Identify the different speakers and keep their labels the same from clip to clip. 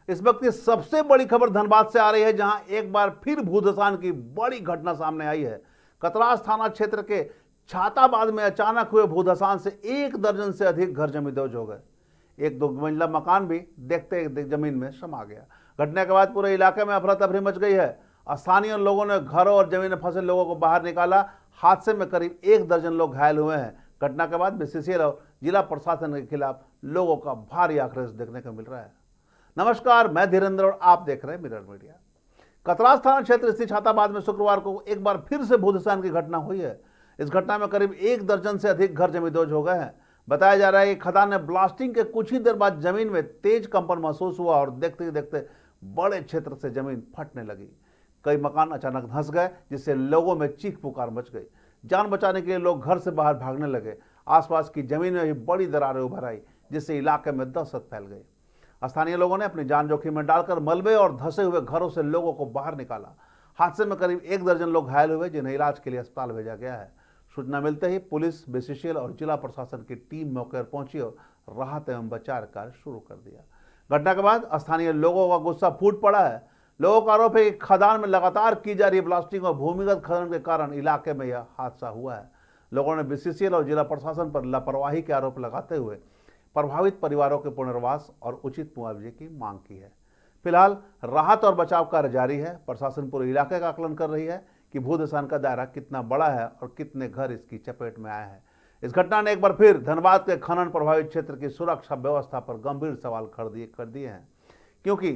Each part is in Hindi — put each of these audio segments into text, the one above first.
Speaker 1: इस वक्त की सबसे बड़ी खबर धनबाद से आ रही है, जहां एक बार फिर भूधसान की बड़ी घटना सामने आई है। कतरास थाना क्षेत्र के छाताबाद में अचानक हुए भूधसान से 1 दर्जन से अधिक घर जमींदोज हो गए। एक 2 मंजिला मकान भी देखते जमीन में समा गया। घटना के बाद पूरे इलाके में अफरा तफरी मच गई है। स्थानीय लोगों ने घरों और जमीन में फंसे लोगों को बाहर निकाला। हादसे में करीब 1 दर्जन लोग घायल हुए हैं। घटना के बाद बीसीसीएल और जिला प्रशासन के खिलाफ लोगों का भारी आक्रोश देखने को मिल रहा है। नमस्कार, मैं धीरेन्द्र और आप देख रहे हैं मिरर मीडिया। कतरास थाना क्षेत्र स्थित छाताबाद में शुक्रवार को एक बार फिर से भूधसान की घटना हुई है। इस घटना में करीब 1 दर्जन से अधिक घर जमींदोज हो गए हैं। बताया जा रहा है कि खदान में ब्लास्टिंग के कुछ ही देर बाद जमीन में तेज कंपन महसूस हुआ और देखते ही देखते बड़े क्षेत्र से जमीन फटने लगी। कई मकान अचानक धंस गए, जिससे लोगों में चीख पुकार मच गई। जान बचाने के लिए लोग घर से बाहर भागने लगे। आसपास की जमीन में भी बड़ी दरारें उभर आई, जिससे इलाके में दहशत फैल गई। स्थानीय लोगों ने अपनी जान जोखिम में डालकर मलबे और धंसे हुए घरों से लोगों को बाहर निकाला। हादसे में करीब 1 दर्जन लोग घायल हुए, जिन्हें इलाज के लिए अस्पताल भेजा गया है। सूचना मिलते ही पुलिस, बीसीसीएल और जिला प्रशासन की टीम मौके पर पहुंची और राहत एवं बचाव कार्य शुरू कर दिया। घटना के बाद स्थानीय लोगों का गुस्सा फूट पड़ा है। लोगों का आरोप है कि खदान में लगातार की जा रही ब्लास्टिंग और भूमिगत खनन के कारण इलाके में यह हादसा हुआ है। लोगों ने बीसीसीएल और जिला प्रशासन पर लापरवाही के आरोप लगाते हुए प्रभावित परिवारों के पुनर्वास और उचित मुआवजे की मांग की है। फिलहाल राहत और बचाव कार्य जारी है। प्रशासन पूरे इलाके का आकलन कर रही है कि भूधसान का दायरा कितना बड़ा है और कितने घर इसकी चपेट में आए हैं। इस घटना ने एक बार फिर धनबाद के खनन प्रभावित क्षेत्र की सुरक्षा व्यवस्था पर गंभीर सवाल कर दिए हैं, क्योंकि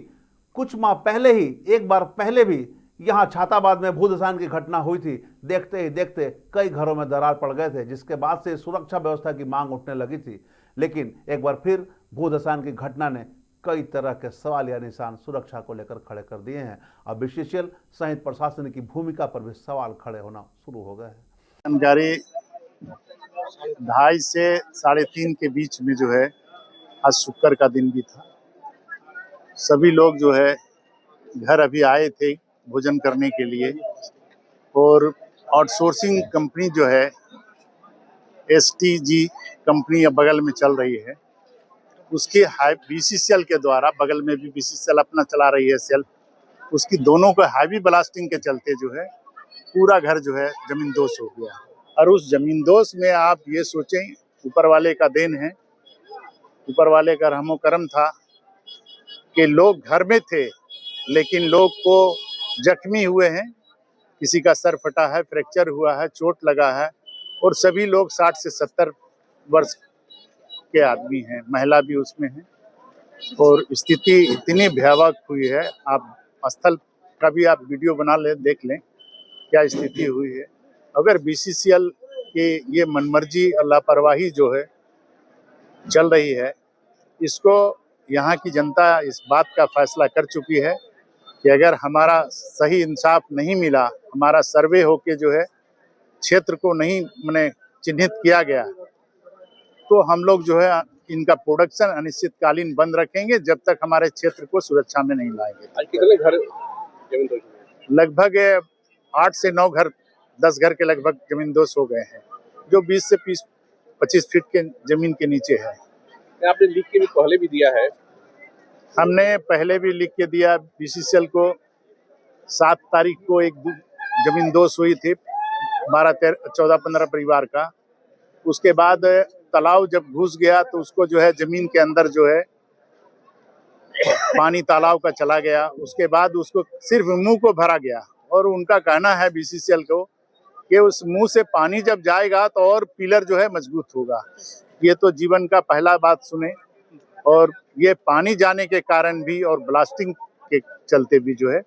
Speaker 1: कुछ माह पहले ही एक बार पहले भी यहां छाताबाद में भूधसान की घटना हुई थी। देखते ही देखते कई घरों में दरार पड़ गए थे, जिसके बाद से सुरक्षा व्यवस्था की मांग उठने लगी थी। लेकिन एक बार फिर भूधसान की घटना ने कई तरह के सवाल या निशान सुरक्षा को लेकर खड़े कर दिए हैं। अब बीसीसीएल सहित प्रशासन की भूमिका पर भी सवाल खड़े होना शुरू हो गए हैं।
Speaker 2: जानकारी 2:30 से 3:30 के बीच में जो है, आज शुक्र का दिन भी था। सभी लोग जो है घर अभी आए थे भोजन करने के लिए, और आउटसोर्सिंग कंपनी जो है एसटीजी कंपनी बगल में चल रही है, उसकी बीसीसीएल के द्वारा, बगल में भी बीसीसीएल अपना चला रही है सेल्फ, उसकी दोनों को हैवी ब्लास्टिंग के चलते जो है पूरा घर जो है जमींदोज हो गया। और उस जमींदोज में आप ये सोचें, ऊपर वाले का देन है, ऊपर वाले का रहमो करम था कि लोग घर में थे, लेकिन लोग को जख्मी हुए हैं, किसी का सर फटा है, फ्रैक्चर हुआ है, चोट लगा है, और सभी लोग 60 से 70 वर्ष के आदमी हैं, महिला भी उसमें है। और स्थिति इतनी भयावह हुई है, आप स्थल का भी आप वीडियो बना ले, देख लें क्या स्थिति हुई है। अगर बीसीसीएल की ये मनमर्जी और लापरवाही जो है चल रही है, इसको यहाँ की जनता इस बात का फैसला कर चुकी है कि अगर हमारा सही इंसाफ नहीं मिला, हमारा सर्वे होके जो है क्षेत्र को नहीं माने चिन्हित किया गया, तो हम लोग जो है इनका प्रोडक्शन अनिश्चितकालीन बंद रखेंगे, जब तक हमारे क्षेत्र को सुरक्षा में नहीं लाएंगे।
Speaker 3: कितने घर
Speaker 2: लगभग 8 से 9 घर, 10 घर के लगभग जमींदोज हो गए हैं, जो 20 से 25 फीट के जमीन के नीचे है।
Speaker 3: आपने लिख के भी पहले भी दिया है?
Speaker 2: हमने पहले भी लिख के दिया बीसीसीएल को। 7 तारीख को एक जमींदोज हुई थी 12, 13, 14, 15 परिवार का। उसके बाद तालाब जब घुस गया तो उसको जो है जमीन के अंदर जो है पानी तालाब का चला गया। उसके बाद उसको सिर्फ मुंह को भरा गया, और उनका कहना है बीसीसीएल को कि उस मुंह से पानी जब जाएगा तो और पिलर जो है मजबूत होगा। ये तो जीवन का पहला बात सुने, और ये पानी जाने के कारण भी और ब्लास्टिंग के चलते भी जो है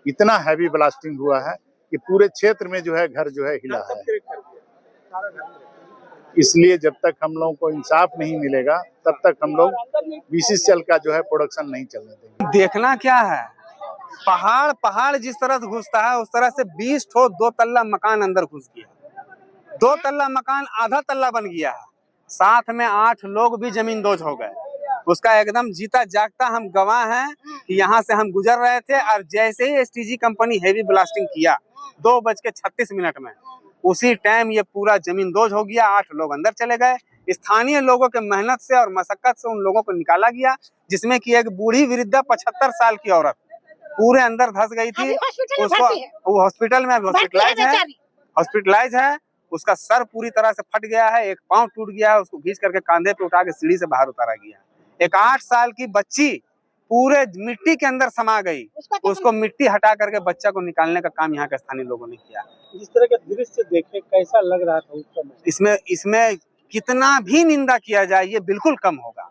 Speaker 2: इतना हैवी ब्लास्टिंग हुआ है कि पूरे क्षेत्र में जो है घर जो है हिला है। इसलिए जब तक हम लोगों को इंसाफ नहीं मिलेगा, तब तक हम लोग बीसीसीएल का जो है प्रोडक्शन नहीं चलने देंगे।
Speaker 4: देखना क्या है, पहाड़ जिस तरह से घुसता है, उस तरह से 20 ठो 2 तल्ला मकान अंदर घुस गया। 2 तल्ला मकान आधा तल्ला बन गया है। साथ में 8 लोग भी जमींदोज हो गए। उसका एकदम जीता जागता हम गवाह हैं कि यहाँ से हम गुजर रहे थे, और जैसे ही एसटीजी कंपनी हेवी ब्लास्टिंग किया 2:36 में, उसी टाइम ये पूरा जमींदोज हो गया। 8 लोग अंदर चले गए, स्थानीय लोगों के मेहनत से और मशक्कत से उन लोगों को निकाला गया, जिसमें कि एक बूढ़ी वृद्धा 75 साल की औरत पूरे अंदर धंस गई थी। उसको वो हॉस्पिटल में हॉस्पिटलाइज है। उसका सर पूरी तरह से फट गया है, एक पांव टूट गया है, उसको खींच करके कांधे पे उठा के सीढ़ी से बाहर उतारा गया है। एक 8 साल की बच्ची पूरे मिट्टी के अंदर समा गई, उसको मिट्टी हटा करके बच्चा को निकालने का काम यहाँ के स्थानीय लोगों ने किया।
Speaker 3: जिस तरह का दृश्य देखे कैसा लग रहा था उस समय?
Speaker 4: इसमें कितना भी निंदा किया जाए ये बिल्कुल कम होगा।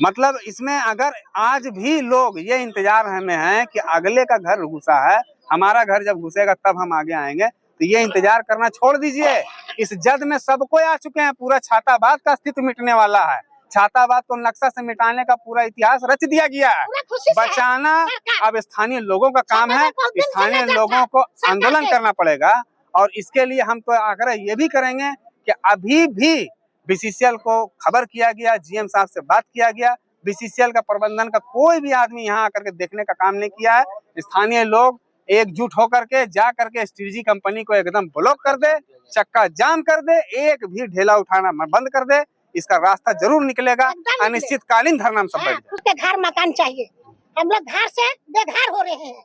Speaker 4: मतलब इसमें अगर आज भी लोग ये इंतजार में हैं कि अगले का घर घुसा है, हमारा घर जब घुसेगा तब हम आगे आएंगे, तो ये इंतजार करना छोड़ दीजिए। इस जद में सब कोई आ चुके हैं, पूरा छाताबाद का अस्तित्व मिटने वाला है। छाताबाद को नक्शा से मिटाने का पूरा इतिहास रच दिया गया है। बचाना अब स्थानीय लोगों का काम है, स्थानीय लोगों को आंदोलन करना पड़ेगा। और इसके लिए हम तो आग्रह ये भी करेंगे कि अभी भी बीसीसीएल को खबर किया गया, जीएम साहब से बात किया गया, बीसीसीएल का प्रबंधन का कोई भी आदमी यहाँ आकर के देखने का काम नहीं किया है। स्थानीय लोग एकजुट होकर के जा करके एसटीजी कंपनी को एकदम ब्लॉक कर दे, चक्का जाम कर दे, एक भी ढेला उठाना बंद कर दे। इसका रास्ता जरूर निकलेगा, अनिश्चितकालीन धरना हम सब बैठ जाएंगे।
Speaker 5: उसके घर मकान चाहिए, हम लोग घर से बेघर हो रहे हैं।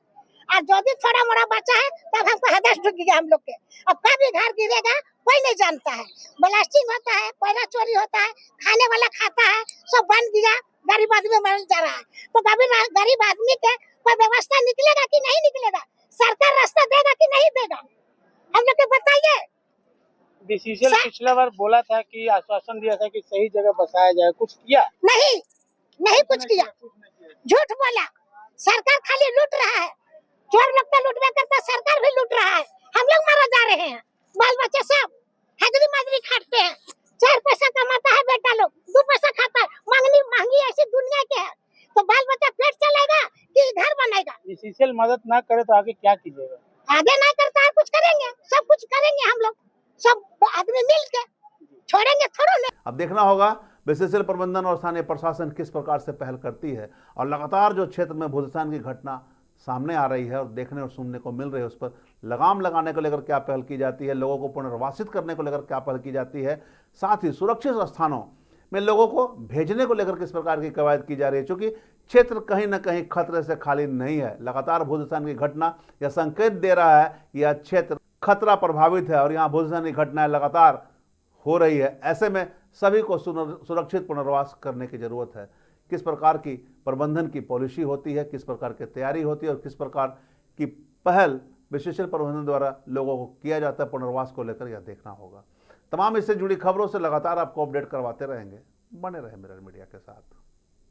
Speaker 5: और जो भी थोड़ा मोड़ा बचा है तब हमको हदस ढुक गया हम लोग के। अब कभी घर गिरेगा कोई नहीं जानता है। ब्लास्टिंग होता है, कोयला चोरी होता है, खाने वाला खाता है, सब बन गया, गरीब आदमी मर जा रहा है। तो कभी गरीब आदमी के कोई व्यवस्था निकलेगा कि नहीं निकलेगा? सरकार रास्ता देगा कि नहीं देगा? हम लोग को बताइए।
Speaker 3: बीसीसीएल पिछला बार बोला था कि आश्वासन दिया था कि सही जगह बसाया जाए, कुछ किया
Speaker 5: नहीं कुछ किया, झूठ बोला। सरकार खाली लूट रहा है, चोर लोग तो लूटवा करता, सरकार भी लूट रहा है। हम लोग मारा जा रहे हैं, बाल बच्चे सब हाजिरी माजरी खाटते हैं। 4 पैसा कमाता है बेटा लोग, 2 पैसा खाता है। मांगनी महंगी ऐसी दुनिया के है, तो बाल बच्चा पेट चलेगा कि घर बनेगा?
Speaker 3: बीसीसीएल मदद ना करे तो आगे क्या कीजिएगा?
Speaker 5: आगे ना करता है कुछ करेंगे, सब कुछ करेंगे हम लोग, सब आदमी मिल के, छोड़ेंगे थोड़ा नहीं।
Speaker 1: अब देखना होगा बीसीसीएल प्रबंधन और स्थानीय प्रशासन किस प्रकार से पहल करती है, और लगातार जो क्षेत्र में भूस्खलन की घटना सामने आ रही है और देखने और सुनने को मिल रही है, उस पर लगाम लगाने को लेकर क्या पहल की जाती है, लोगों को पुनर्वासित करने को लेकर क्या पहल की जाती है, साथ ही सुरक्षित स्थानों में लोगों को भेजने को लेकर किस प्रकार की कवायद की जा रही है। क्योंकि क्षेत्र कहीं ना कहीं खतरे से खाली नहीं है। लगातार भूस्खलन की घटना यह संकेत दे रहा है कि यह क्षेत्र खतरा प्रभावित है और यहाँ भूस्खलन की घटनाएं लगातार हो रही है। ऐसे में सभी को सुरक्षित पुनर्वास करने की जरूरत है। किस प्रकार की प्रबंधन की पॉलिसी होती है, किस प्रकार की तैयारी होती है और किस प्रकार की पहल बीसीसीएल प्रबंधन द्वारा लोगों को किया जाता है पुनर्वास को लेकर, यह देखना होगा। तमाम इससे जुड़ी खबरों से लगातार आपको अपडेट करवाते रहेंगे। बने रहे मिरर मीडिया के साथ।